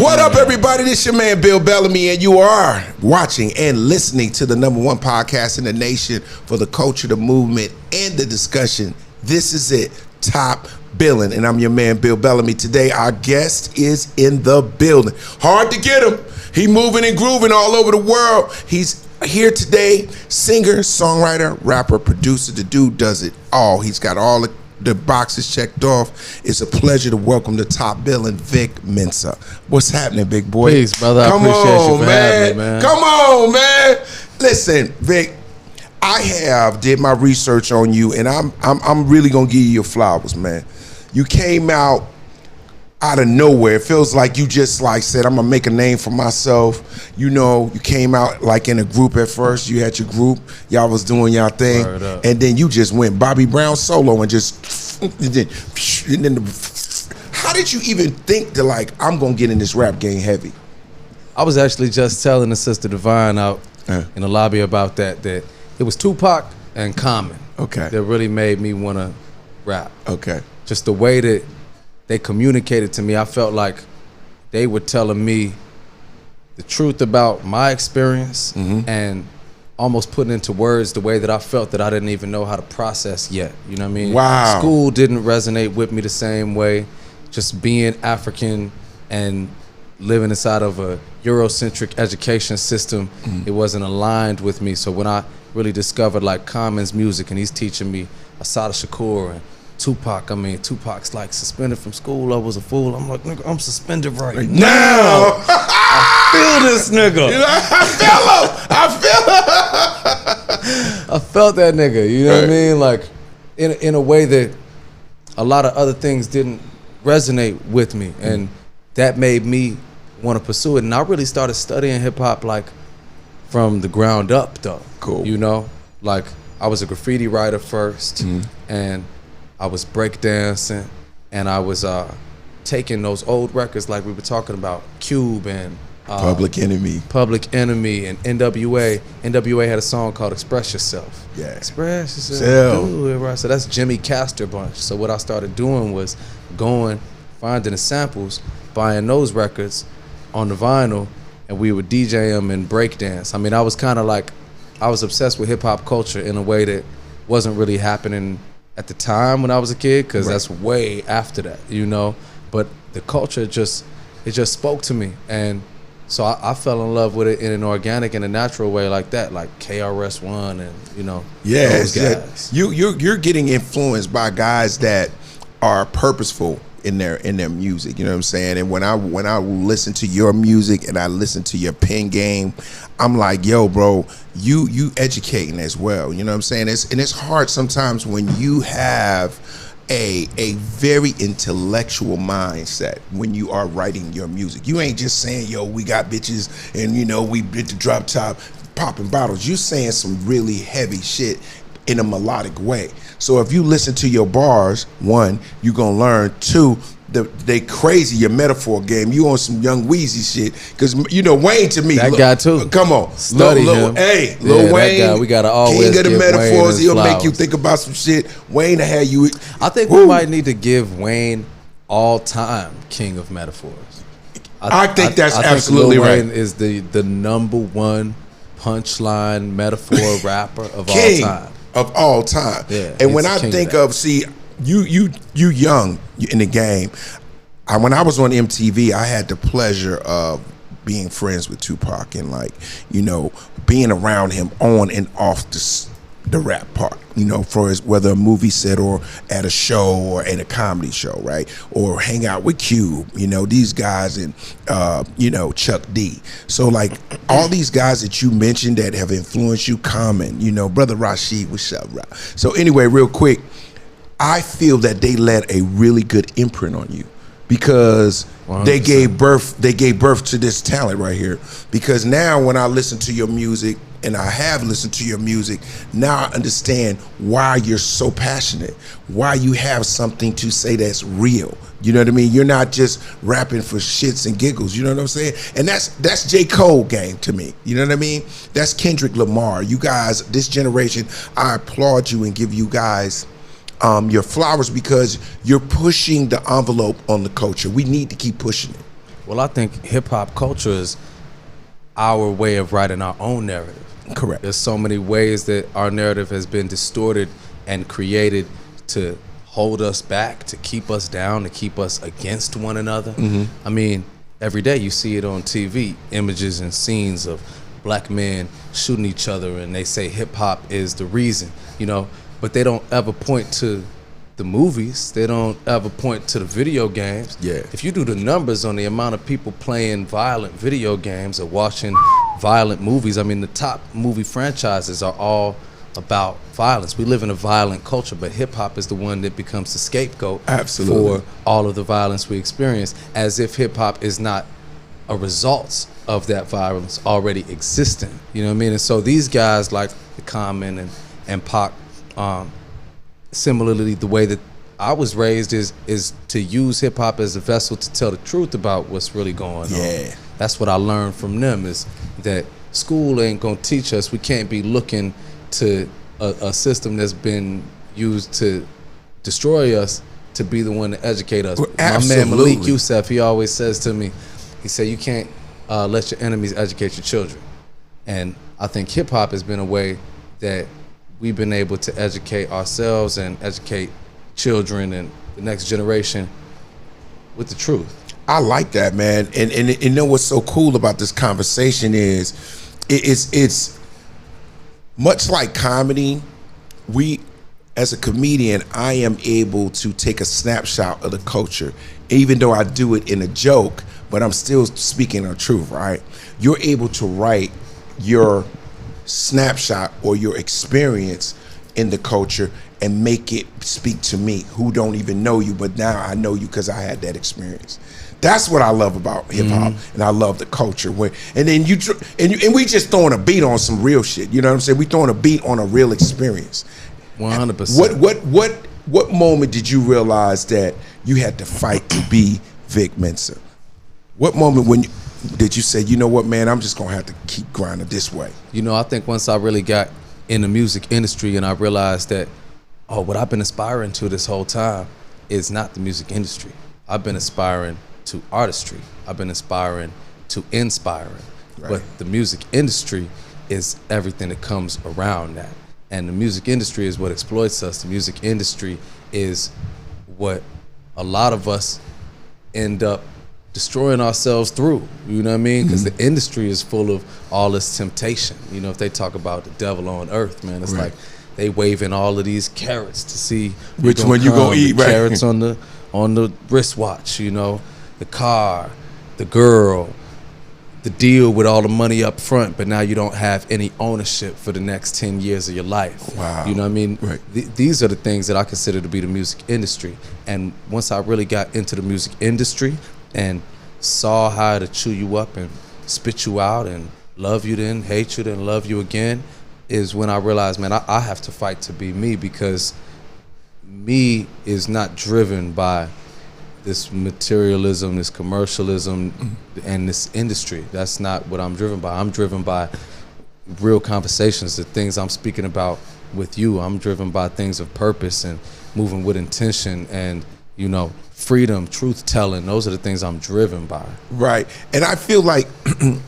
What up, everybody? This your man, Bill Bellamy, and you are watching and listening to the #1 podcast in the nation for the culture, the movement, and the discussion. This is it, Top Billin, and I'm your man, Bill Bellamy. Today, our guest is in the building. Hard to get him. He moving and grooving all over the world. He's here today, singer, songwriter, rapper, producer. The dude does it all. He's got all the boxes checked off. It's a pleasure to welcome the Top Billin, Vic Mensa. What's happening, big boy? Peace, brother. I appreciate you for having me, man. Come on, man. Listen, Vic, I did my research on you, and I'm really gonna give you your flowers, man. You came out of nowhere. It feels like you just said, I'm gonna make a name for myself. You know, you came out like in a group at first. You had your group, y'all was doing y'all thing, and then you just went Bobby Brown solo and then how did you even think to I'm gonna get in this rap game heavy? I was actually just telling the Sister Divine out in the lobby about that it was Tupac and Common that really made me wanna rap. Just the way that they communicated to me, I felt like they were telling me the truth about my experience and almost putting into words the way that I felt that I didn't even know how to process yet. You know what I mean? Wow. School didn't resonate with me the same way. Just being African and living inside of a Eurocentric education system, it wasn't aligned with me. So when I really discovered Common's music and he's teaching me Assata Shakur and Tupac's like suspended from school, I was a fool. I'm like, nigga, I'm suspended right now. I feel this nigga. I felt that nigga, you know what I mean? Like in a way that a lot of other things didn't resonate with me. And that made me want to pursue it. And I really started studying hip hop from the ground up though. Cool. You know? I was a graffiti writer first and I was breakdancing, and I was taking those old records like we were talking about, Cube and Public Enemy, and NWA. NWA had a song called Express Yourself. Yeah. Express Yourself. Do it right. So that's Jimmy Castor bunch. So what I started doing was finding the samples, buying those records on the vinyl, and we would DJ them and breakdance. I mean, I was kind of I was obsessed with hip hop culture in a way that wasn't really happening at the time when I was a kid, because that's way after that, you know. But the culture it just spoke to me, and so I fell in love with it in an organic and a natural way like that, like KRS-One and those guys. You're getting influenced by guys that are purposeful in their music, you know what I'm saying? And when I listen to your music and I listen to your pen game, I'm like, yo, bro, you educating as well, you know what I'm saying? It's hard sometimes when you have a very intellectual mindset when you are writing your music. You ain't just saying, yo, we got bitches and we hit the drop top popping bottles. You saying some really heavy shit in a melodic way. So if you listen to your bars, one, you're gonna learn. Two, they crazy your metaphor game. You on some Young Weezy shit, because Wayne to me. That guy too. Come on, study him. Hey, Lil Wayne. That guy, we gotta always king of the give metaphors. Wayne He'll flowers. make you think about some shit. Wayne to have you. I think we might need to give Wayne all-time king of metaphors. I think that's I absolutely think Lil right. Wayne is the #1 punchline metaphor rapper of King all time. Of all time. Yeah, and when I think of, you young in the game. When I was on MTV, I had the pleasure of being friends with Tupac and being around him on and off the rap part, for whether a movie set or at a show or at a comedy show, right? Or hang out with Cube, these guys and, Chuck D. So all these guys that you mentioned that have influenced you, Common, Brother Rashid, what's up, bro? So anyway, real quick, I feel that they led a really good imprint on you, because 100%. they gave birth to this talent right here. Because now when I listen to your music, and I have listened to your music, now I understand why you're so passionate, why you have something to say that's real. You know what I mean? You're not just rapping for shits and giggles, you know what I'm saying? And that's J. Cole game to me, you know what I mean? That's Kendrick Lamar. You guys, this generation, I applaud you and give you guys your flowers, because you're pushing the envelope on the culture. We need to keep pushing it. Well, I think hip hop culture is our way of writing our own narrative. Correct. There's so many ways that our narrative has been distorted and created to hold us back, to keep us down, to keep us against one another. I mean, every day you see it on TV, images and scenes of black men shooting each other, and they say hip hop is the reason, you know, but they don't ever point to the movies. They don't ever point to the video games. Yeah. If you do the numbers on the amount of people playing violent video games or watching violent movies, I mean, the top movie franchises are all about violence. We live in a violent culture, but hip hop is the one that becomes the scapegoat Absolutely. for all of the violence we experience, as if hip hop is not a result of that violence already existing. You know what I mean? And so these guys like the Common and Pac, similarly, the way that I was raised is to use hip hop as a vessel to tell the truth about what's really going on. That's what I learned from them, is that school ain't gonna teach us. We can't be looking to a system that's been used to destroy us to be the one to educate us. My man Malik Youssef, he always says to me, he said, you can't let your enemies educate your children. And I think hip hop has been a way that we've been able to educate ourselves and educate children and the next generation with the truth. I like that, man. And you know what's so cool about this conversation is it's much like comedy. We, as a comedian, I am able to take a snapshot of the culture, even though I do it in a joke, but I'm still speaking the truth, right? You're able to write your snapshot or your experience in the culture and make it speak to me, who don't even know you, but now I know you because I had that experience. That's what I love about hip hop, and I love the culture. And then and we just throwing a beat on some real shit. You know what I'm saying? We throwing a beat on a real experience. 100%. What moment did you realize that you had to fight to be Vic Mensa? What moment did you say, you know what, man, I'm just gonna have to keep grinding this way? You know, I think once I really got in the music industry and I realized that, what I've been aspiring to this whole time is not the music industry. I've been aspiring to artistry. I've been aspiring to inspiring. Right. But the music industry is everything that comes around that. And the music industry is what exploits us. The music industry is what a lot of us end up destroying ourselves through, you know what I mean? Because the industry is full of all this temptation. You know, if they talk about the devil on earth, man, it's like they waving all of these carrots to see which one you gonna eat, right? Carrots on the wristwatch, you know, the car, the girl, the deal with all the money up front, but now you don't have any ownership for the next 10 years of your life. Wow. You know what I mean? Right. These are the things that I consider to be the music industry. And once I really got into the music industry and saw how to chew you up and spit you out and love you then, hate you then, love you again, is when I realized, man, I have to fight to be me, because me is not driven by this materialism, this commercialism, and this industry. That's not what I'm driven by. I'm driven by real conversations, the things I'm speaking about with you. I'm driven by things of purpose and moving with intention and, you know, freedom, truth telling. Those are the things I'm driven by. Right. And I feel like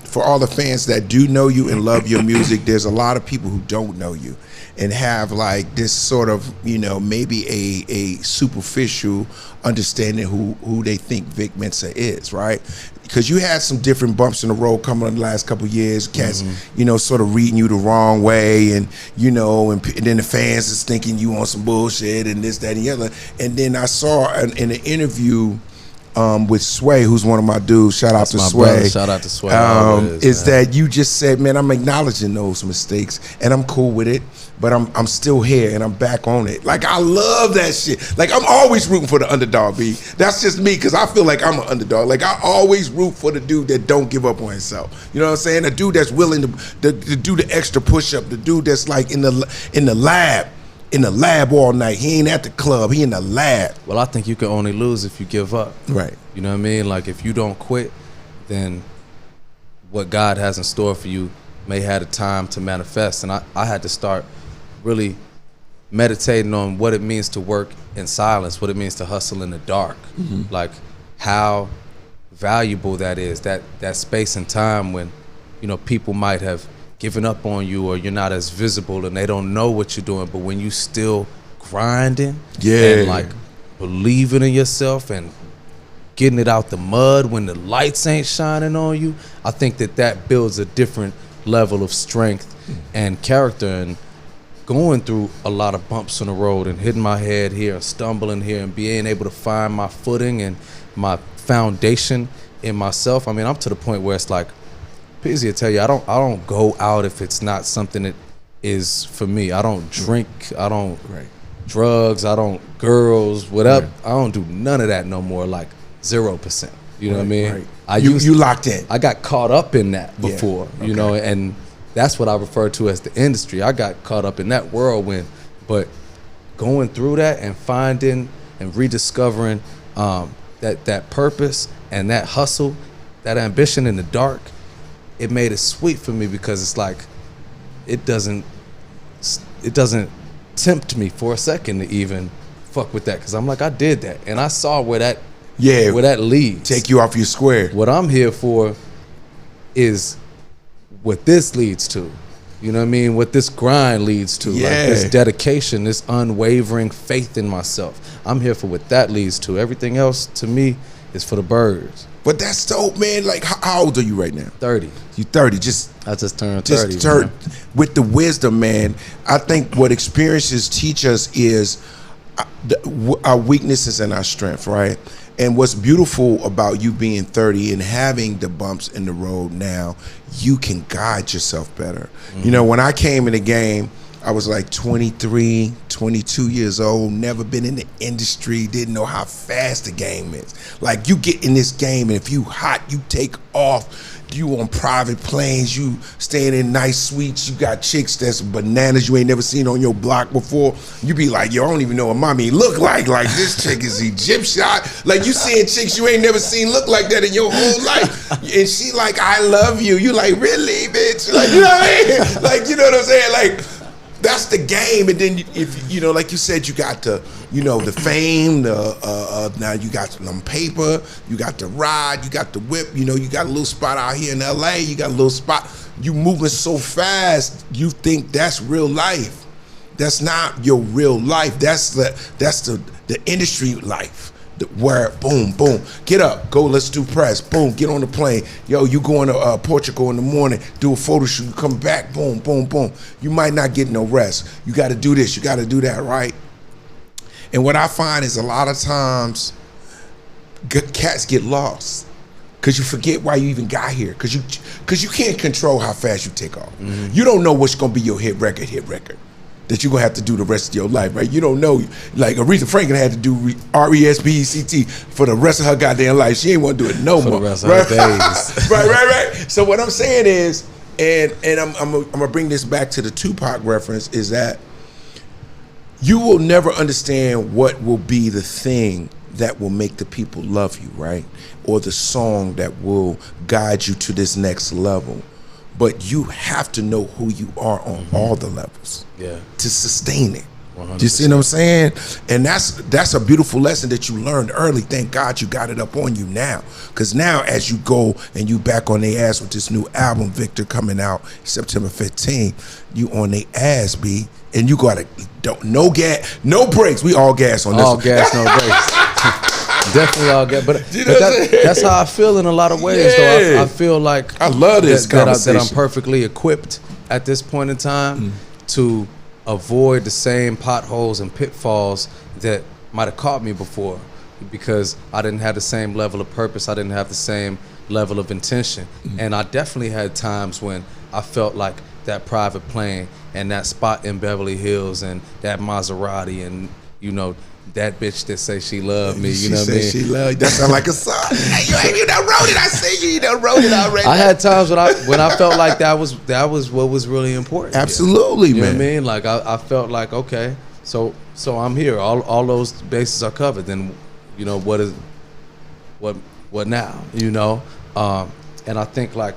for all the fans that do know you and love your music, there's a lot of people who don't know you and have like this sort of, you know, maybe a superficial understanding who they think Vic Mensa is, right? Because you had some different bumps in the road coming in the last couple of years, cats, you know, sort of reading you the wrong way, and you know, and then the fans is thinking you on some bullshit and this, that, and the other. And then I saw in an interview with Sway, who's one of my dudes. Shout out to Sway. Brother. Shout out to Sway. Is that you just said, man, I'm acknowledging those mistakes and I'm cool with it, but I'm still here and I'm back on it. Like, I love that shit. Like, I'm always rooting for the underdog, B. That's just me, because I feel like I'm an underdog. Like, I always root for the dude that don't give up on himself. You know what I'm saying? The dude that's willing to do the extra push-up, the dude that's like in the lab all night. He ain't at the club, he in the lab. Well, I think you can only lose if you give up. Right. You know what I mean? Like, if you don't quit, then what God has in store for you may have the time to manifest. And I had to start really meditating on what it means to work in silence, what it means to hustle in the dark. Like, how valuable that is, that space and time when, you know, people might have given up on you or you're not as visible and they don't know what you're doing, but when you still grinding and like believing in yourself and getting it out the mud when the lights ain't shining on you, I think that builds a different level of strength and character. And going through a lot of bumps on the road and hitting my head here and stumbling here and being able to find my footing and my foundation in myself. I mean, I'm to the point where it's like, Pizzy will tell you, I don't go out if it's not something that is for me. I don't drink, I don't drugs, I don't girls, whatever. I don't do none of that no more, like 0%. You know what I mean? You locked in. I got caught up in that before, you know, and that's what I refer to as the industry. I got caught up in that whirlwind, but going through that and finding and rediscovering that purpose and that hustle, that ambition in the dark, it made it sweet for me because it's like it doesn't tempt me for a second to even fuck with that, because I'm like, I did that and I saw where that leads. Take you off your square. What I'm here for is what this leads to. You know what I mean? What this grind leads to. Like this dedication, this unwavering faith in myself. I'm here for what that leads to. Everything else to me is for the birds. But that's dope, man. Like, how old are you right now? 30. You 30. I just turned 30. With the wisdom, man. I think what experiences teach us is our weaknesses and our strength, right? And what's beautiful about you being 30 and having the bumps in the road now, you can guide yourself better. You know, when I came in the game, I was like 23, 22 years old, never been in the industry, didn't know how fast the game is. Like, you get in this game and if you hot, you take off. You on private planes, you staying in nice suites, you got chicks that's bananas you ain't never seen on your block before. You be like, yo, I don't even know what mommy look like this chick is Egyptian. Like, you seeing chicks you ain't never seen look like that in your whole life. And she like, I love you. You like, really, bitch? Like, you know what I mean? Like, you know what I'm saying? Like, that's the game. And then if you know, like you said, you got the, you know, the fame, now you got some paper, you got the ride, you got the whip, you know, you got a little spot out here in LA, you got a little spot. You moving so fast, you think that's real life. That's not your real life. That's the industry life. Where boom, boom, get up, go, let's do press, boom, get on the plane, yo, you going to Portugal in the morning, do a photo shoot, come back, boom, boom, boom. You might not get no rest. You got to do this, you got to do that, right? And what I find is a lot of times cats get lost because you forget why you even got here, because you can't control how fast you take off. You don't know what's gonna be your hit record that you're gonna have to do the rest of your life, right? You don't know. Like Aretha Franklin had to do R-E-S-P-E-C-T for the rest of her goddamn life. She ain't want to do it no more. For the rest of her days. Right. So what I'm saying is, and I'm gonna bring this back to the Tupac reference, is that you will never understand what will be the thing that will make the people love you, right? Or the song that will guide you to this next level. But you have to know who you are on all the levels to sustain it. 100%. You see what I'm saying? And that's a beautiful lesson that you learned early. Thank God you got it up on you now. Because now as you go and you back on their ass with this new album, Victor, coming out September 15th, you on their ass, B. And you gotta, no gas, no brakes. We all gas on this. All gas, no brakes. Definitely all gas. But that's how I feel in a lot of ways, though. I feel like I love this conversation. That I'm perfectly equipped at this point in time to avoid the same potholes and pitfalls that might have caught me before, because I didn't have the same level of purpose. I didn't have the same level of intention. And I definitely had times when I felt like that private plane and that spot in Beverly Hills and that Maserati and, you know, that bitch that say she love me, you know what I mean? She love you. That sound like a song. Hey, you done wrote it. I see you done wrote it already. I had times when I felt like that was what was really important. Absolutely, man. You know man. what I mean? Like I felt like, okay, so I'm here. All those bases are covered. Then, you know, what now? You know? And I think like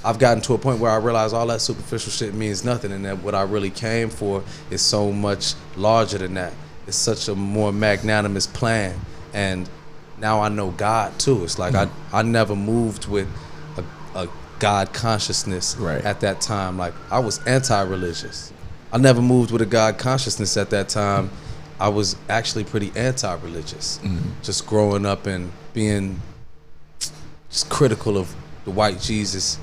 I've gotten to a point where I realize all that superficial shit means nothing, and that what I really came for is so much larger than that. It's such a more magnanimous plan, and now I know God too. It's like I never moved with a God consciousness at that time. Like I was anti-religious. I never moved with a God consciousness at that time. I was actually pretty anti-religious. Just growing up and being just critical of the white Jesus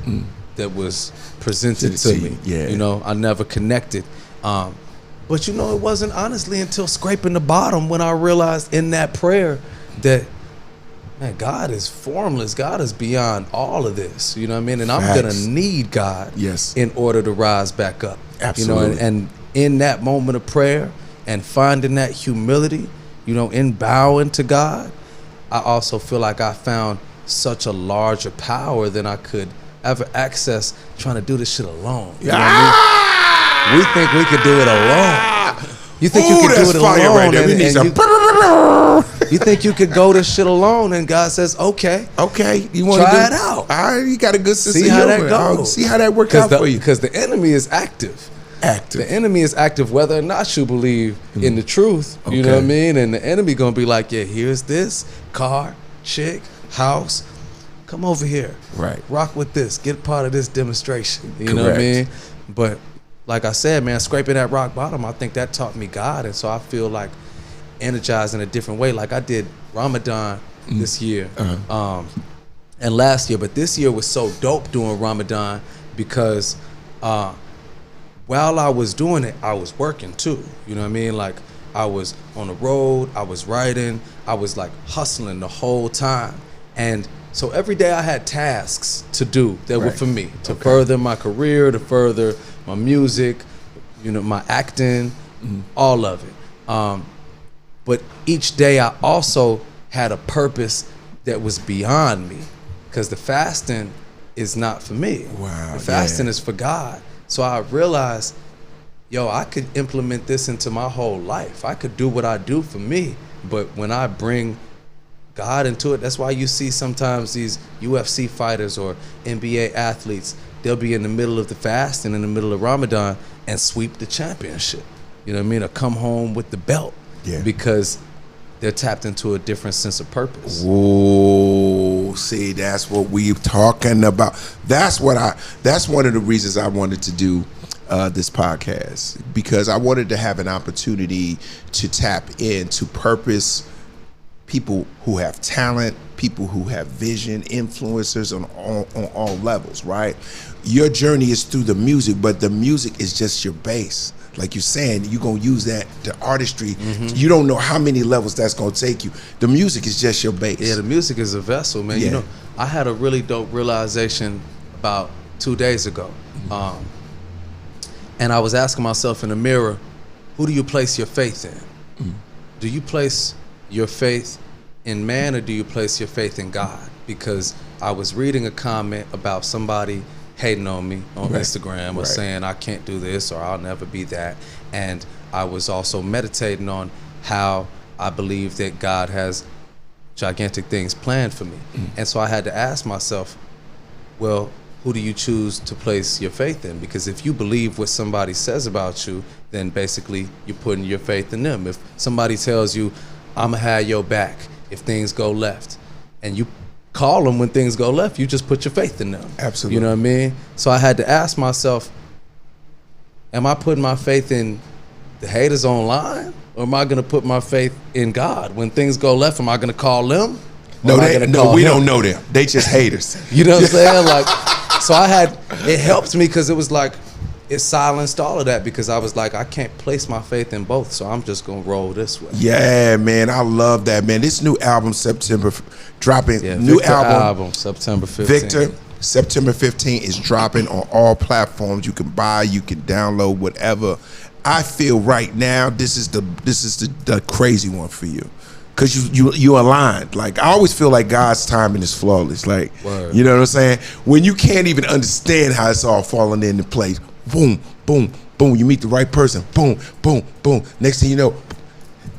that was presented to me. Yeah. You know, I never connected. But you know, it wasn't honestly until scraping the bottom when I realized in that prayer that, man, God is formless. God is beyond all of this. You know what I mean? And I'm going to need God in order to rise back up. Absolutely. You know, and in that moment of prayer and finding that humility, you know, in bowing to God, I also feel like I found such a larger power than I could ever access trying to do this shit alone. You know what I mean? We think we could do it alone. You think you could do it alone, right there. You think you could go this shit alone, and God says, "Okay, you want to try it out. All right, you got a good sense See of how humor. that goes. See how that works out for you." Because the enemy is active. The enemy is active, whether or not you believe in the truth. You know what I mean? And the enemy gonna be like, "Yeah, here's this car, chick, house. Come over here. Right. Rock with this. Get part of this demonstration." You know what I mean? But like I said, man, scraping that rock bottom, I think that taught me God. And so I feel like energized in a different way. Like I did Ramadan this year and last year. But this year was so dope doing Ramadan because while I was doing it, I was working too. You know what I mean? Like I was on the road, I was writing, I was like hustling the whole time. And so every day I had tasks to do that were for me, to further my career, to further my music, you know, my acting, all of it. But each day I also had a purpose that was beyond me, because the fasting is not for me. Wow. The fasting is for God. So I realized, yo, I could implement this into my whole life. I could do what I do for me, but when I bring God into it, that's why you see sometimes these UFC fighters or NBA athletes, they'll be in the middle of the fast and in the middle of Ramadan and sweep the championship. You know what I mean? Or come home with the belt. Yeah. Because they're tapped into a different sense of purpose. Whoa, see, that's what we're talking about. That's one of the reasons I wanted to do this podcast, because I wanted to have an opportunity to tap into purpose, people who have talent, people who have vision, influencers on all levels, right? Your journey is through the music, but the music is just your base. Like you're saying, you're going to use that to artistry. You don't know how many levels that's going to take you. The music is just your base. Yeah, the music is a vessel, man. Yeah. You know, I had a really dope realization about 2 days ago. And I was asking myself in the mirror, who do you place your faith in? Do you place your faith in man, or do you place your faith in God? Because I was reading a comment about somebody hating on me on Instagram or saying I can't do this or I'll never be that. And I was also meditating on how I believe that God has gigantic things planned for me. And so I had to ask myself, well, who do you choose to place your faith in? Because if you believe what somebody says about you, then basically you're putting your faith in them. If somebody tells you, I'm gonna have your back if things go left, and you call them when things go left, you just put your faith in them. Absolutely. You know what I mean? So I had to ask myself, am I putting my faith in the haters online, or am I gonna put my faith in God? When things go left, am I gonna call them? No, we don't know them. They just haters. You know what I'm saying? Like, so it helped me, because it was like, it silenced all of that, because I was like, I can't place my faith in both, so I'm just gonna roll this way. Yeah, man, I love that, man. This new album, September, dropping. Yeah, new Victor album, September 15th. Victor, September 15th is dropping on all platforms. You can buy, you can download, whatever. I feel right now this is the crazy one for you, because you aligned. Like, I always feel like God's timing is flawless. Like, Word. you know what I'm saying? When you can't even understand how it's all falling into place. Boom, boom, boom. You meet the right person. Boom, boom, boom. Next thing you know,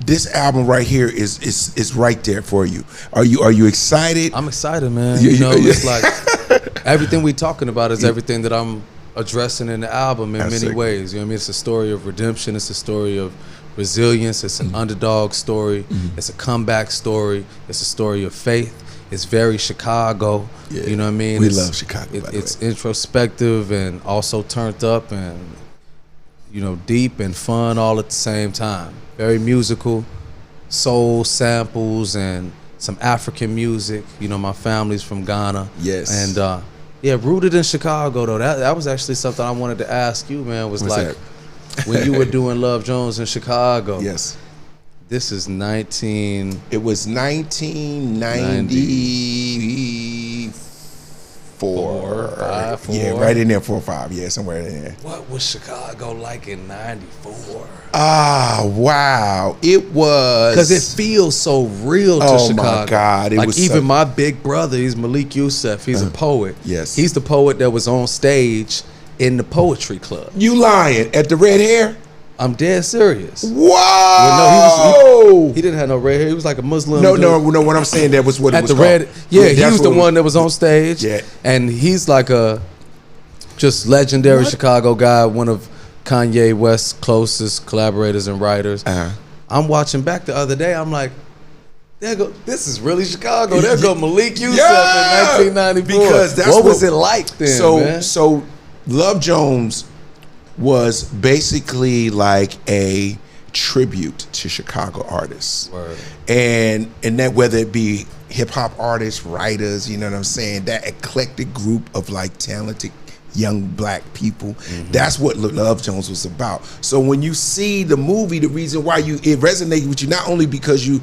this album right here is right there for you. Are you excited? I'm excited, man. You know, it's like everything we talking about is everything that I'm addressing in the album in many ways. You know what I mean? It's a story of redemption. It's a story of resilience. It's an underdog story. It's a comeback story. It's a story of faith. It's very Chicago. Yeah. You know what I mean? We love Chicago. It's introspective and also turned up and, you know, deep and fun all at the same time. Very musical, soul samples and some African music. You know, my family's from Ghana. Yes. And yeah, rooted in Chicago though. That was actually something I wanted to ask you, man. Was What's like that? when you were doing Love Jones in Chicago. Yes. This is It was 1994. 5, 4. Yeah, right in there, 4 or 5. Yeah, somewhere in there. What was Chicago like in '94? Ah, wow. It was. Because it feels so real to Chicago. Oh, my God. It like was even my big brother, he's Malik Youssef. He's a poet. Yes. He's the poet that was on stage in the poetry club. You lying. At the red hair? I'm dead serious. Whoa! Well, no, he didn't have no red hair. He was like a Muslim. No, dude. no. What I'm saying, that was what it At was the called. red, yeah, he that's was the what one that was on stage. Yeah. And he's like a just legendary Chicago guy, one of Kanye West's closest collaborators and writers. I'm watching back the other day. I'm like, this is really Chicago. There go Malik Youssef in 1994. Because that's what was it like then, man? So Love Jones was basically like a tribute to Chicago artists. Word. And that, whether it be hip hop artists, writers, you know what I'm saying, that eclectic group of like talented young black people. That's what Love Jones was about. So when you see the movie, the reason why it resonates with you, not only because you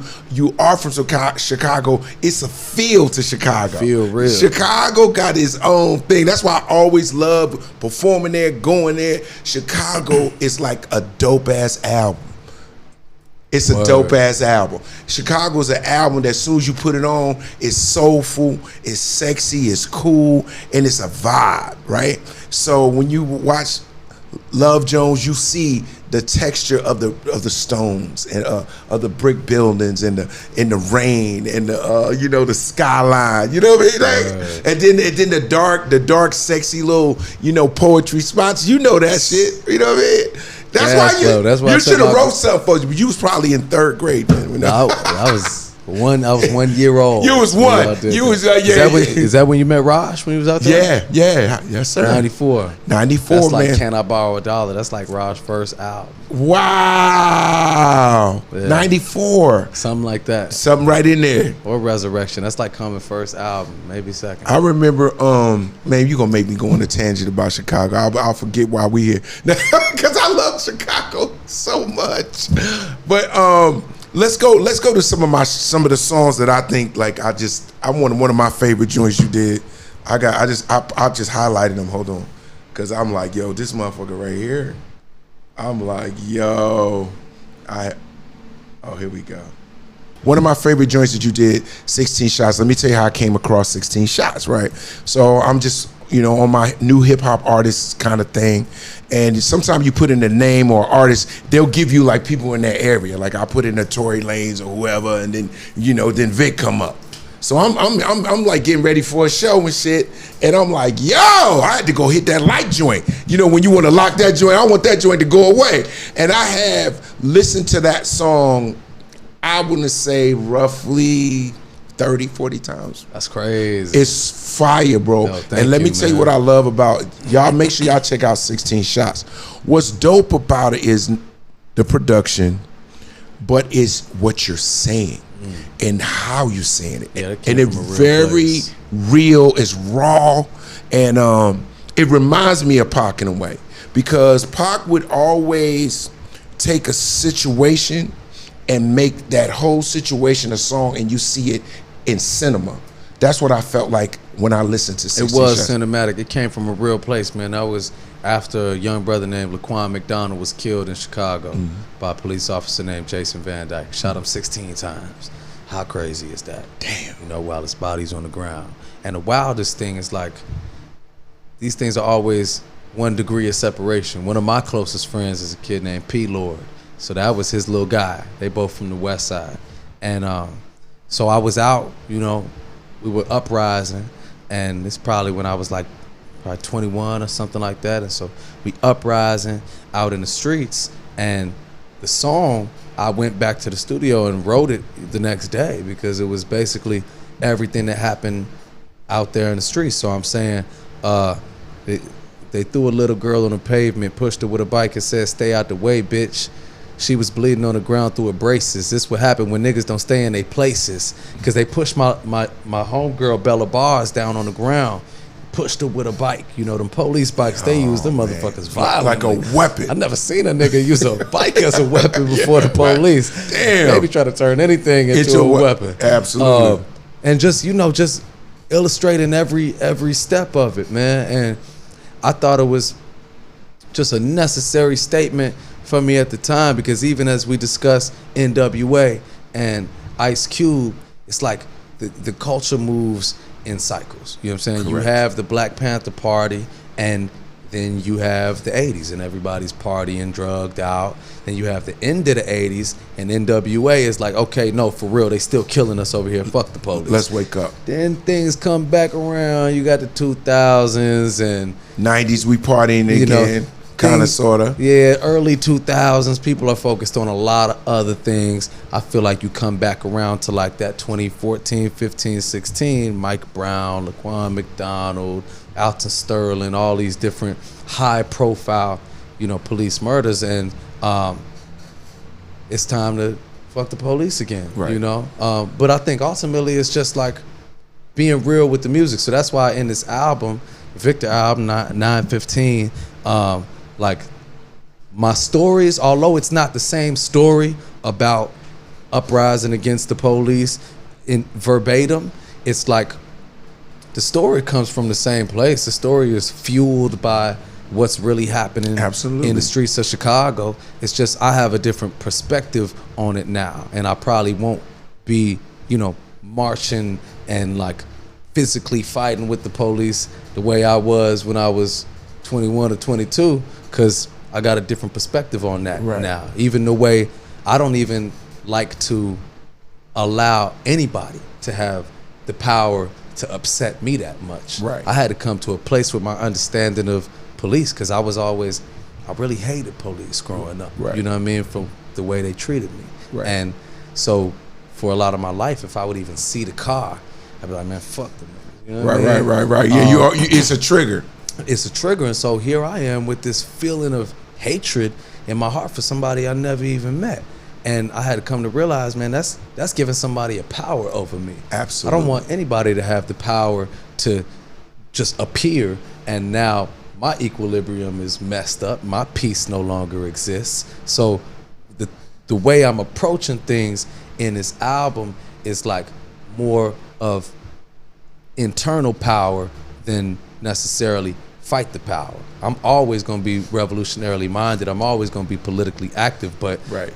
are from Chicago, it's a feel to Chicago. Feel real. Chicago got its own thing. That's why I always love performing there, going there. Chicago is like a dope ass album. It's a dope ass album. Chicago's an album that as soon as you put it on, it's soulful, it's sexy, it's cool, and it's a vibe, right? So when you watch Love Jones, you see the texture of the stones and of the brick buildings and the rain and the skyline. You know what I mean? Like, and then the dark, sexy little poetry spots. You know that shit. You know what I mean? That's why you should have wrote something for you. But you was probably in 3rd grade then. No, I was 1 year old. You was 1. You was Is that when you met Raj when he was out there? Yeah, yes sir. 94. 94, That's man. like Can I Borrow $1? That's like Raj's first album. Wow. Yeah. 94. Something like that. Something right in there. Or Resurrection. That's like coming first album, maybe second. I remember, man, you gonna make me go on a tangent about Chicago. I'll forget why we here. Because I love Chicago so much. But let's go to some of the songs that I think like I want one of my favorite joints you did. I just highlighted them. Hold on. Cause I'm like, yo, this motherfucker right here. I'm like, yo, here we go. One of my favorite joints that you did, 16 Shots. Let me tell you how I came across 16 Shots, right? So I'm just, on my new hip hop artist kind of thing. And sometimes you put in a name or artist, they'll give you like people in that area. Like I put in a Tory Lanez or whoever, and then, then Vic come up. So I'm like getting ready for a show and shit, and I'm like, yo, I had to go hit that light joint. When you want to lock that joint, I want that joint to go away. And I have listened to that song, I wouldn't say roughly 30, 40 times. That's crazy. It's fire, bro. And let me tell you what I love about y'all. Make sure y'all check out 16 Shots. What's dope about it is the production, but it's what you're saying. And how you saying it. Yeah, and it's very real, it's raw, and it reminds me of Pac in a way. Because Pac would always take a situation and make that whole situation a song, and you see it in cinema. That's what I felt like when I listened to 16 It was Shots. cinematic. It came from a real place, man. That was after a young brother named Laquan McDonald was killed in Chicago by a police officer named Jason Van Dyke. Shot him 16 times. How crazy is that? Damn. While his body's on the ground. And the wildest thing is like, these things are always 1 degree of separation. One of my closest friends is a kid named P. Lord. So that was his little guy. They both from the West Side. And so I was out, we were uprising, and it's probably when I was like probably 21 or something like that. And so we uprising out in the streets, and the song, I went back to the studio and wrote it the next day because it was basically everything that happened out there in the streets. So I'm saying they threw a little girl on the pavement, pushed her with a bike and said, "Stay out the way, bitch." She was bleeding on the ground through her braces. This what happen when niggas don't stay in their places. Because they pushed my homegirl Bella Bars down on the ground, pushed her with a bike. You know, them police bikes, they use them motherfuckers violently. Like a weapon. I never seen a nigga use a bike as a weapon before the police. Right. Damn. Maybe try to turn anything into a weapon. Absolutely. And just, just illustrating every step of it, man. And I thought it was just a necessary statement for me at the time, because even as we discuss NWA and Ice Cube, it's like the culture moves in cycles. You know what I'm saying? Correct. You have the Black Panther Party, and then you have the 80s and everybody's partying, drugged out. Then you have the end of the 80s, and NWA is like, okay, no, for real, they still killing us over here. Fuck the police. Let's wake up. Then things come back around. You got the 2000s and 90s, we partying again. Kind of, sort of. Yeah, early 2000s, people are focused on a lot of other things. I feel like you come back around to like that 2014, 15, 16, Mike Brown, Laquan McDonald, Alton Sterling, all these different high-profile, police murders, and it's time to fuck the police again, right. But I think ultimately it's just like being real with the music. So that's why in this album, Victor album, 915, like my stories, although it's not the same story about uprising against the police in verbatim, it's like the story comes from the same place. The story is fueled by what's really happening Absolutely. In the streets of Chicago. It's just I have a different perspective on it now, and I probably won't be, marching and like physically fighting with the police the way I was when I was 21 or 22, because I got a different perspective on that right. now. Even the way I don't even like to allow anybody to have the power to upset me that much. Right. I had to come to a place with my understanding of police, because I really hated police growing up. Right. You know what I mean? From the way they treated me. Right. And so for a lot of my life, if I would even see the car, I'd be like, man, fuck them. You know what I mean? Right. Yeah, it's a trigger. It's a trigger, and so here I am with this feeling of hatred in my heart for somebody I never even met. And I had to come to realize, man, that's giving somebody a power over me. Absolutely. I don't want anybody to have the power to just appear, and now my equilibrium is messed up. My peace no longer exists. So the way I'm approaching things in this album is like more of internal power than necessarily fight the power. I'm always going to be revolutionarily minded. I'm always going to be politically active, but right.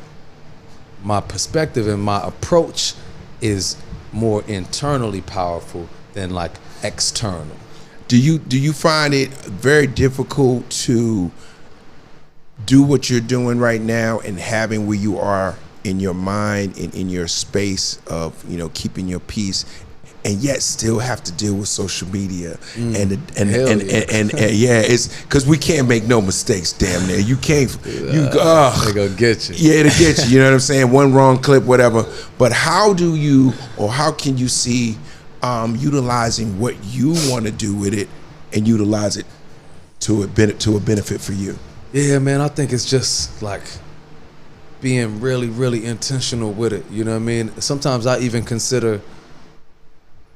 my perspective and my approach is more internally powerful than like external. Do you find it very difficult to do what you're doing right now and having where you are in your mind and in your space of keeping your peace, and yet still have to deal with social media and yeah, it's because we can't make no mistakes. Damn near, you can't. They gonna get you. Yeah, to get you. You know what I'm saying? One wrong clip, whatever. But how can you see utilizing what you want to do with it and utilize it to a benefit for you? Yeah, man, I think it's just like being really, really intentional with it. You know what I mean? Sometimes I even consider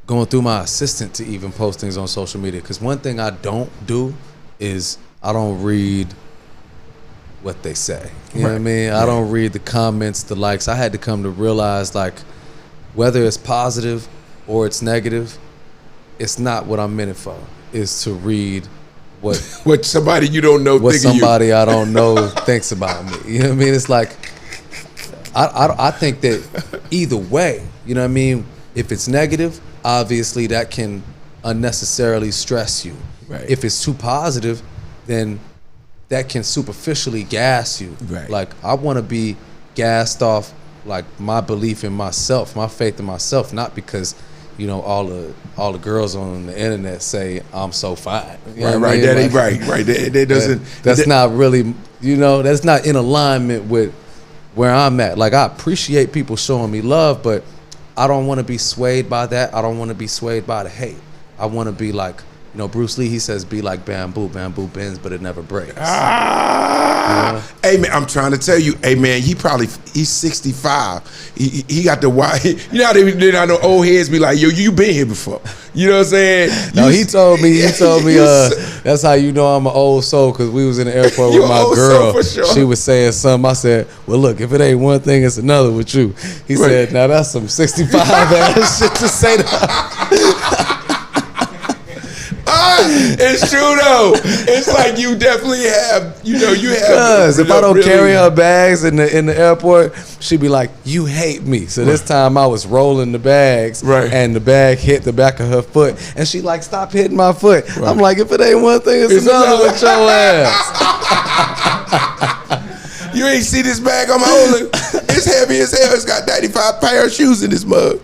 going through my assistant to even post things on social media, because one thing I don't do is I don't read what they say. You know what I mean? I don't read the comments, the likes. I had to come to realize, like, whether it's positive or it's negative, it's not what I'm in it for. It's to read what somebody you don't know, what somebody I don't know thinks about me. You know what I mean? It's like I think that either way, you know what I mean? If it's negative, obviously that can unnecessarily stress you. Right. If it's too positive, then that can superficially gas you. Right. Like, I want to be gassed off like my belief in myself, my faith in myself, not because all the girls on the internet say I'm so fine. Right. That ain't right. That doesn't. That's not really. That's not in alignment with where I'm at. Like, I appreciate people showing me love, but I don't want to be swayed by that. I don't want to be swayed by the hate. I want to be like, you know, Bruce Lee, he says, be like bamboo. Bamboo bends, but it never breaks. Hey, man, I'm trying to tell you, hey, man, he's 65. He got the wide, you know how they know old heads be like, yo, you been here before. You know what I'm saying? No, he told me, that's how you know I'm an old soul, because we was in the airport with my girl. For sure. She was saying something. I said, well, look, if it ain't one thing, it's another with you. He said, now that's some 65 ass shit to say to it's true though. It's like you definitely have, you have. Because if I don't carry her bags in the airport, she'd be like, "You hate me." So this time I was rolling the bags, and the bag hit the back of her foot, and she like, "Stop hitting my foot." Right. I'm like, if it ain't one thing, it's another with your ass. You ain't see this bag I'm holding? It's heavy as hell. It's got 95 pair of shoes in this mug.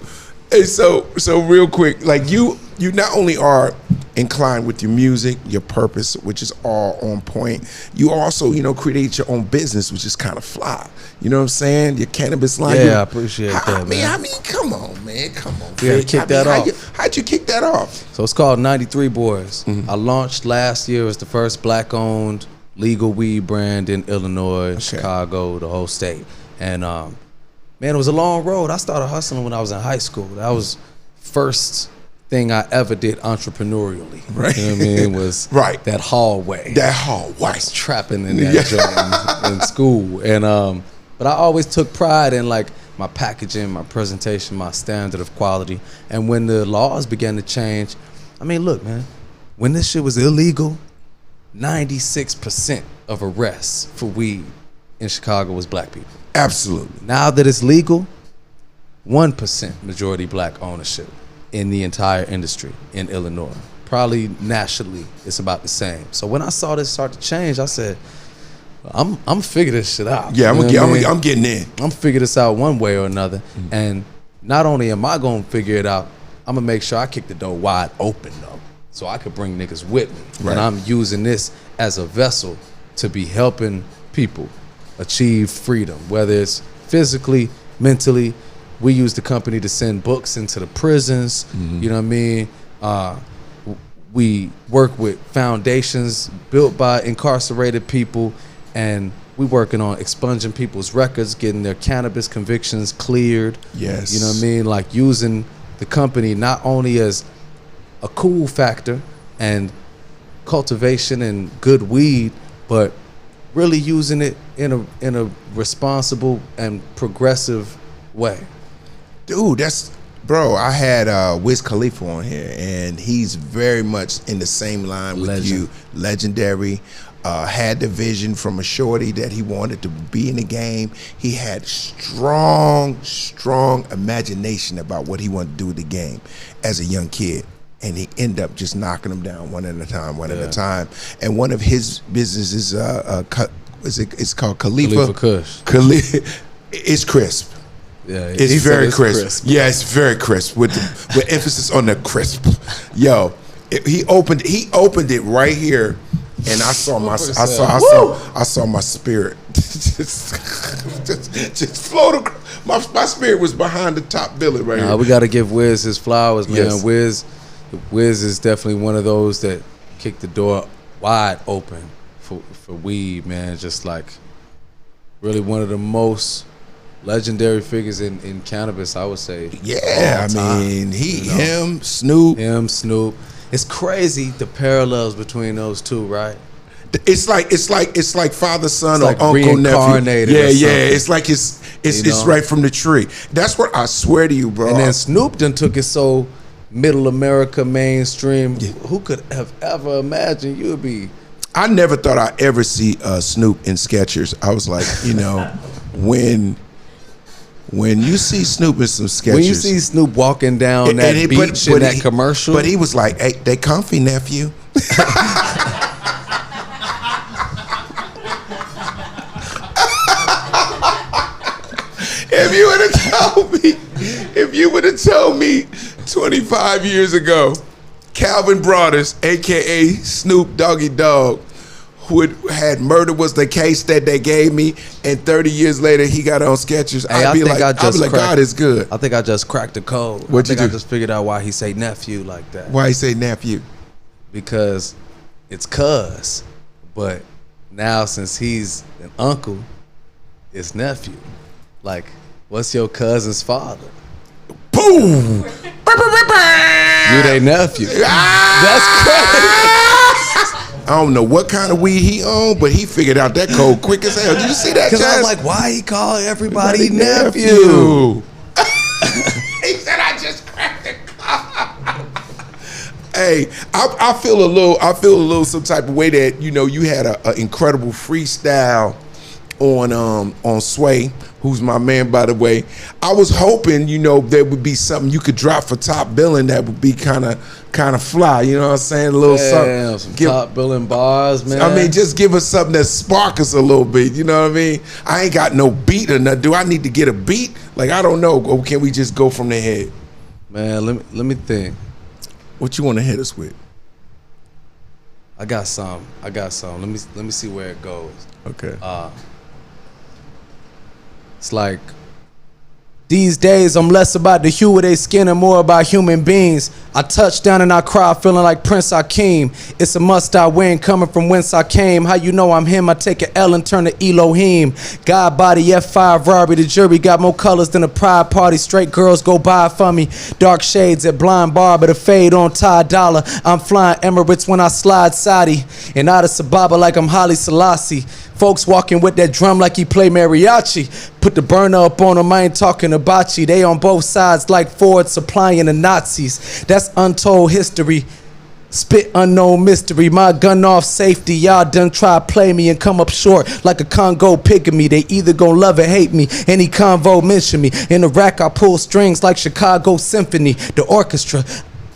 And so real quick, like you not only are inclined with your music, your purpose, which is all on point, you also, create your own business, which is kind of fly. You know what I'm saying? Your cannabis line. Yeah, I appreciate that, man. I mean, come on, man. Come on. We gotta kick that off. How'd you kick that off? So it's called 93 Boys. Mm-hmm. I launched last year as the first black-owned legal weed brand in Illinois, Chicago, the whole state. And man, it was a long road. I started hustling when I was in high school. That was first thing I ever did entrepreneurially. Right. You know what I mean? Was that hallway. That hallway. I was trapping in that joint in school. And but I always took pride in like my packaging, my presentation, my standard of quality. And when the laws began to change, I mean, look, man, when this shit was illegal, 96% of arrests for weed in Chicago was black people. Absolutely. Now that it's legal, 1% majority black ownership in the entire industry in Illinois. Probably nationally, it's about the same. So when I saw this start to change, I said, I'm figure this shit out. Yeah, I'm getting in. I'm figure this out one way or another. Mm-hmm. And not only am I gonna figure it out, I'm gonna make sure I kick the door wide open though, so I could bring niggas with me. Right. And I'm using this as a vessel to be helping people achieve freedom, whether it's physically, mentally. We use the company to send books into the prisons. Mm-hmm. You know what I mean? We work with foundations built by incarcerated people, and we working on expunging people's records, getting their cannabis convictions cleared. Yes. You know what I mean? Like using the company not only as a cool factor and cultivation and good weed, but really using it in a responsible and progressive way. Dude, I had Wiz Khalifa on here, and he's very much in the same line with you. Legendary. Had the vision from a shorty that he wanted to be in the game. He had strong imagination about what he wanted to do with the game as a young kid. And he ended up just knocking them down one at a time. And one of his businesses, it's called Khalifa Kush. It's crisp. Yeah, it's very crisp. Yeah, it's very crisp with emphasis on the crisp. Yo, he opened it right here, and I saw my spirit just float. My spirit was behind the top billing right here. We got to give Wiz his flowers, man. Yes. Wiz is definitely one of those that kicked the door wide open for weed, man. Just like really one of the most legendary figures in cannabis, I would say. Yeah, I mean, him, Snoop. It's crazy the parallels between those two, right? It's like father, son, like or uncle, nephew. Yeah. It's like it's right from the tree. That's what I swear to you, bro. And then Snoop done took it so middle America mainstream. Yeah. Who could have ever imagined you would be? I never thought I'd ever see Snoop in Skechers. I was like, when you see Snoop in some Skechers, when you see Snoop walking down that beach in that commercial, but he was like, "Hey, they comfy, nephew." If you would have told me 25 years ago, Calvin Broadus, aka Snoop Doggy Dogg, had murder was the case that they gave me, and 30 years later he got on Skechers, I'd be like, God is good. I think I just cracked the code. What'd you do? I just figured out why he say nephew like that. Why he say nephew? Because it's cuz, but now since he's an uncle, it's nephew. Like, what's your cousin's father? Boom! You they nephew. That's crazy. I don't know what kind of weed he owned, but he figured out that code quick as hell. Did you see that? Because I was like, why he call everybody nephew? He said I just cracked the code. Hey, I feel a little some type of way that, you know, you had an incredible freestyle on Sway, who's my man, by the way. I was hoping, you know, there would be something you could drop for Top Billin that would be kind of fly. You know what I'm saying? A little something. Some Top Billin bars, man. I mean, just give us something that spark us a little bit. You know what I mean? I ain't got no beat or nothing. Do I need to get a beat? Like, I don't know. Or can we just go from the head? Man, let me think. What you want to hit us with? I got some. Let me see where it goes. Okay. It's like, these days I'm less about the hue of their skin and more about human beings. I touch down and I cry feeling like Prince Hakeem. It's a must I win coming from whence I came. How you know I'm him? I take an L and turn to Elohim. God body F5 Robbery. The jury got more colors than a pride party. Straight girls go by for me. Dark shades at Blind Barber. The fade on Ty Dollar. I'm flying Emirates when I slide Saudi. And out of Sababa like I'm Haile Selassie. Folks walking with that drum like he play mariachi. Put the burner up on him, I ain't talking about you. They on both sides like Ford supplying the Nazis. That's untold history. Spit unknown mystery. My gun off safety. Y'all done try to play me and come up short like a Congo pygmy. They either gon' love or hate me. Any convo mention me. In the rack I pull strings like Chicago Symphony. The orchestra.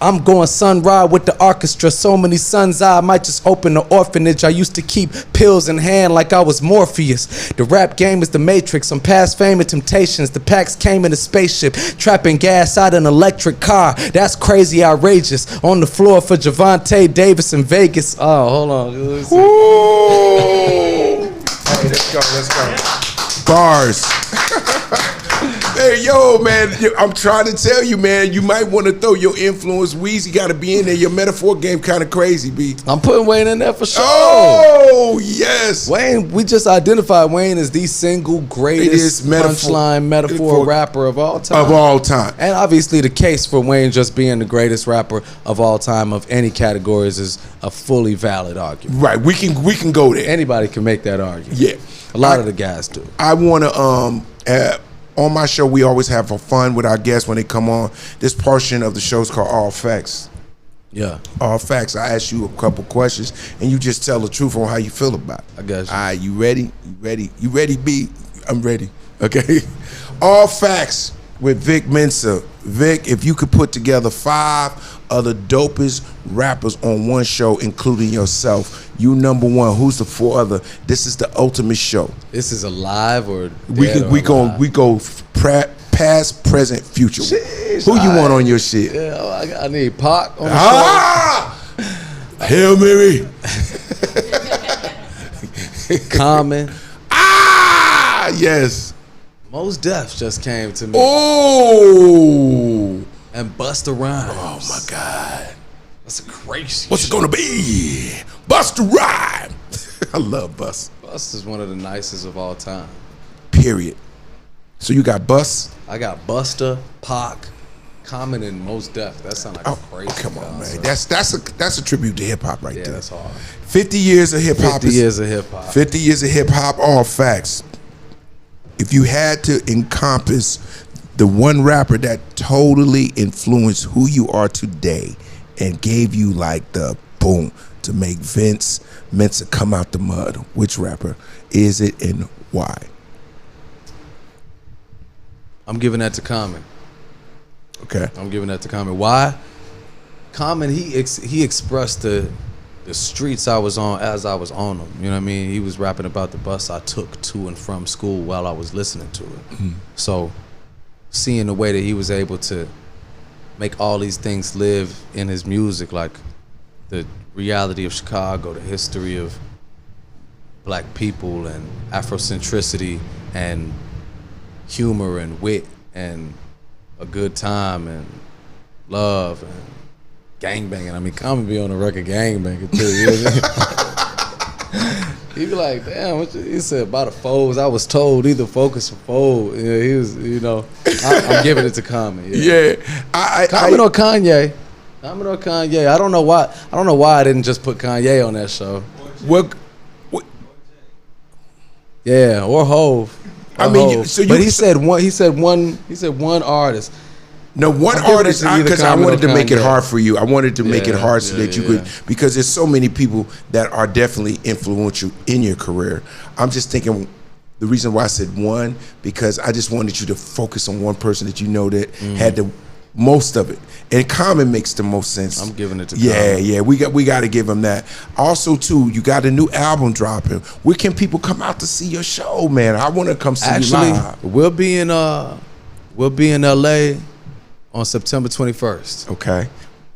I'm going sunrise with the orchestra. So many suns I might just open the orphanage. I used to keep pills in hand like I was Morpheus. The rap game is the Matrix. I'm past fame and temptations. The packs came in a spaceship, trapping gas out an electric car. That's crazy, outrageous. On the floor for Javante Davis in Vegas. Oh, hold on. Hey, let's go. Bars. Hey, yo, man, I'm trying to tell you, man, you might want to throw your influence. Weezy got to be in there. Your metaphor game kind of crazy, B. I'm putting Wayne in there for sure. Oh, yes. Wayne, we just identified Wayne as the single greatest punchline metaphor rapper of all time. Of all time. And obviously the case for Wayne just being the greatest rapper of all time of any categories is a fully valid argument. Right, we can go there. Anybody can make that argument. Yeah. A lot of the guys do. I want to, on my show, we always have fun with our guests when they come on. This portion of the show is called All Facts. Yeah. All Facts. I ask you a couple questions, and you just tell the truth on how you feel about it. I got you. All right, you ready? You ready? You ready, B? I'm ready. Okay. All Facts with Vic Mensa. Vic, if you could put together 5 of the dopest rappers on one show, including yourself, you number one. Who's the 4 other? This is the ultimate show. This is alive or dead we go past, present, future. Sheesh, who you want on your shit? Yeah, I need Pac on the show. Hail Mary. Common. Yes. Mos Def just came to me. Oh. And Busta Rhymes. Oh my God. That's a crazy What's it gonna be? Busta Rhymes. I love Bus. Busta's one of the nicest of all time. Period. So you got Bus? I got Busta, Pac, Common, and Mos Def. That sounds like a crazy. Come on, man. That's a tribute to hip hop right there. Yeah, that's hard. 50 years of hip hop. 50 years of hip hop. 50 years of hip hop. All facts. If you had to encompass the one rapper that totally influenced who you are today and gave you like the boom to make Vince Mensa come out the mud, which rapper is it and why? I'm giving that to Common. Okay. I'm giving that to Common. Why? Common, he expressed the streets I was on as I was on them. You know what I mean? He was rapping about the bus I took to and from school while I was listening to it. Mm-hmm. So seeing the way that he was able to make all these things live in his music, like the reality of Chicago, the history of black people and Afrocentricity and humor and wit and a good time and love and gangbanging. I mean, Common be on the record gangbanging too. You know what I mean? He be like, damn, he said about the foes. I was told either focus or fold. Yeah, he was, you know, I'm giving it to Common. Yeah, Common or Kanye. Common or Kanye. I don't know why I didn't just put Kanye on that show. What? Yeah, or Hove. I mean, so but he said one artist. No, one artist, because I wanted to make it hard for you. I wanted to make it hard so that you could, because there's so many people that are definitely influential in your career. I'm just thinking, the reason why I said one, because I just wanted you to focus on one person that you know that had the most of it. And Common makes the most sense. I'm giving it to Common. Yeah, we got to give him that. Also, too, you got a new album dropping. Where can people come out to see your show, man? I want to come see you live. We'll be in LA on September 21st. Okay.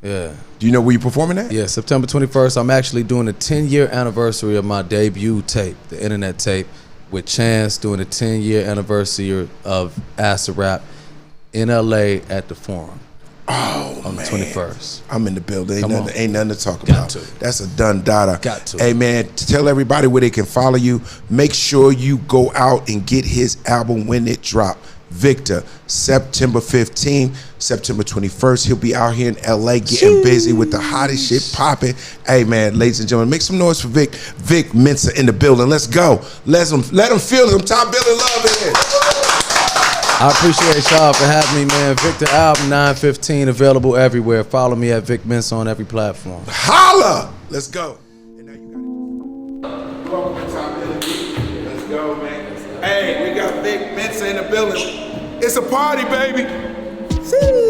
Yeah. Do you know where you're performing at? Yeah, September 21st. I'm actually doing the 10-year anniversary of my debut tape, the internet tape, with Chance, doing the 10-year anniversary of Acid Rap in LA at the Forum. Oh, on the 21st. I'm in the building. Ain't nothing to talk about. That's a done data. Got to. Hey, man, tell everybody where they can follow you. Make sure you go out and get his album when it drops. Victor, September 15th, September 21st. He'll be out here in LA getting busy with the hottest shit popping. Hey, man, ladies and gentlemen, make some noise for Vic Mensa in the building. Let's go. Let them feel some top billing love in here. I appreciate y'all for having me, man. Victor album 9/15 available everywhere. Follow me at Vic Mensa on every platform. Holla! Let's go. And now you got it. Welcome to Top Billion. Let's go, man. Hey, we got Vic Mensa in the building. It's a party, baby. See?